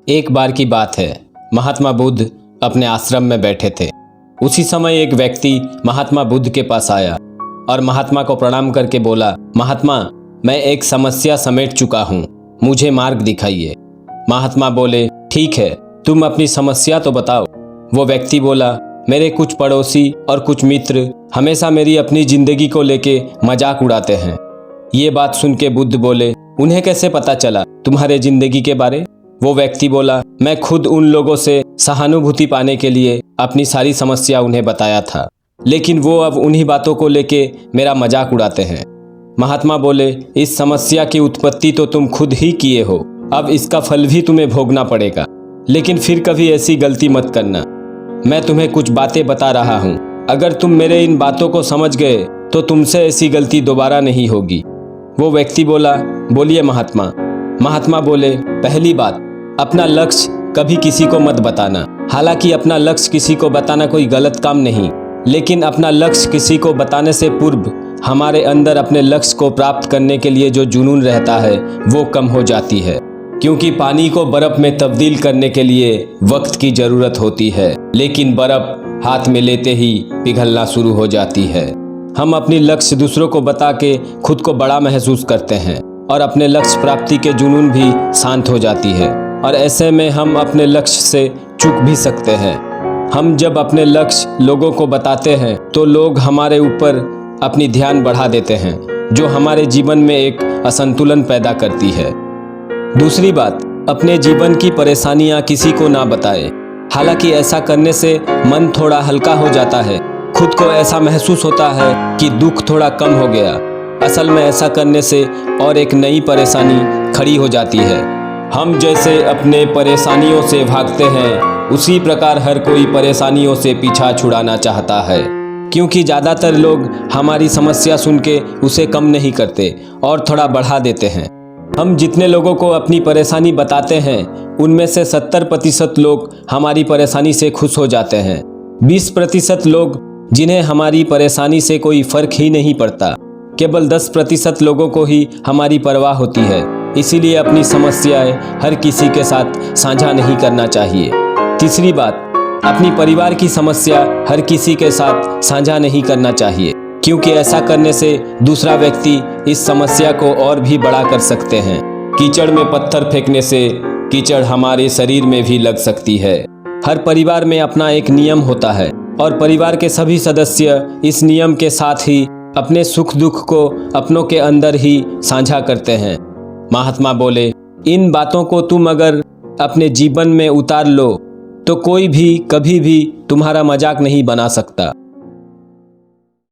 एक बार की बात है, महात्मा बुद्ध अपने आश्रम में बैठे थे। उसी समय एक व्यक्ति महात्मा बुद्ध के पास आया और महात्मा को प्रणाम करके बोला, महात्मा, मैं एक समस्या समेट चुका हूँ, मुझे मार्ग दिखाइए। महात्मा बोले, ठीक है, तुम अपनी समस्या तो बताओ। वो व्यक्ति बोला, मेरे कुछ पड़ोसी और कुछ मित्र हमेशा मेरी अपनी जिंदगी को लेके मजाक उड़ाते हैं। ये बात सुन के बुद्ध बोले, उन्हें कैसे पता चला तुम्हारे जिंदगी के बारे? वो व्यक्ति बोला, मैं खुद उन लोगों से सहानुभूति पाने के लिए अपनी सारी समस्या उन्हें बताया था, लेकिन वो अब उन्हीं बातों को लेके मेरा मजाक उड़ाते हैं। महात्मा बोले, इस समस्या की उत्पत्ति तो तुम खुद ही किए हो, अब इसका फल भी तुम्हें भोगना पड़ेगा, लेकिन फिर कभी ऐसी गलती मत करना। मैं तुम्हें कुछ बातें बता रहा हूँ, अगर तुम मेरे इन बातों को समझ गए तो तुमसे ऐसी गलती दोबारा नहीं होगी। वो व्यक्ति बोला, बोलिए महात्मा। महात्मा बोले, पहली बात, अपना लक्ष्य कभी किसी को मत बताना। हालांकि अपना लक्ष्य किसी को बताना कोई गलत काम नहीं, लेकिन अपना लक्ष्य किसी को बताने से पूर्व हमारे अंदर अपने लक्ष्य को प्राप्त करने के लिए जो जुनून रहता है वो कम हो जाती है, क्योंकि पानी को बर्फ में तब्दील करने के लिए वक्त की जरूरत होती है, लेकिन बर्फ हाथ में लेते ही पिघलना शुरू हो जाती है। हम अपनी लक्ष्य दूसरों को बता के खुद को बड़ा महसूस करते हैं और अपने लक्ष्य प्राप्ति के जुनून भी शांत हो जाती है, और ऐसे में हम अपने लक्ष्य से चूक भी सकते हैं। हम जब अपने लक्ष्य लोगों को बताते हैं तो लोग हमारे ऊपर अपनी ध्यान बढ़ा देते हैं, जो हमारे जीवन में एक असंतुलन पैदा करती है। दूसरी बात, अपने जीवन की परेशानियां किसी को ना बताएं। हालांकि ऐसा करने से मन थोड़ा हल्का हो जाता है, खुद को ऐसा महसूस होता है कि दुख थोड़ा कम हो गया। असल में ऐसा करने से और एक नई परेशानी खड़ी हो जाती है। हम जैसे अपने परेशानियों से भागते हैं, उसी प्रकार हर कोई परेशानियों से पीछा छुड़ाना चाहता है, क्योंकि ज़्यादातर लोग हमारी समस्या सुन के उसे कम नहीं करते और थोड़ा बढ़ा देते हैं। हम जितने लोगों को अपनी परेशानी बताते हैं, उनमें से 70% लोग हमारी परेशानी से खुश हो जाते हैं। 20% लोग जिन्हें हमारी परेशानी से कोई फर्क ही नहीं पड़ता। केवल 10% लोगों को ही हमारी परवाह होती है। इसीलिए अपनी समस्याएं हर किसी के साथ साझा नहीं करना चाहिए। तीसरी बात, अपनी परिवार की समस्या हर किसी के साथ साझा नहीं करना चाहिए, क्योंकि ऐसा करने से दूसरा व्यक्ति इस समस्या को और भी बड़ा कर सकते हैं। कीचड़ में पत्थर फेंकने से कीचड़ हमारे शरीर में भी लग सकती है। हर परिवार में अपना एक नियम होता है और परिवार के सभी सदस्य इस नियम के साथ ही अपने सुख दुख को अपनों के अंदर ही साझा करते हैं। महात्मा बोले, इन बातों को तुम अगर अपने जीवन में उतार लो तो कोई भी कभी भी तुम्हारा मजाक नहीं बना सकता।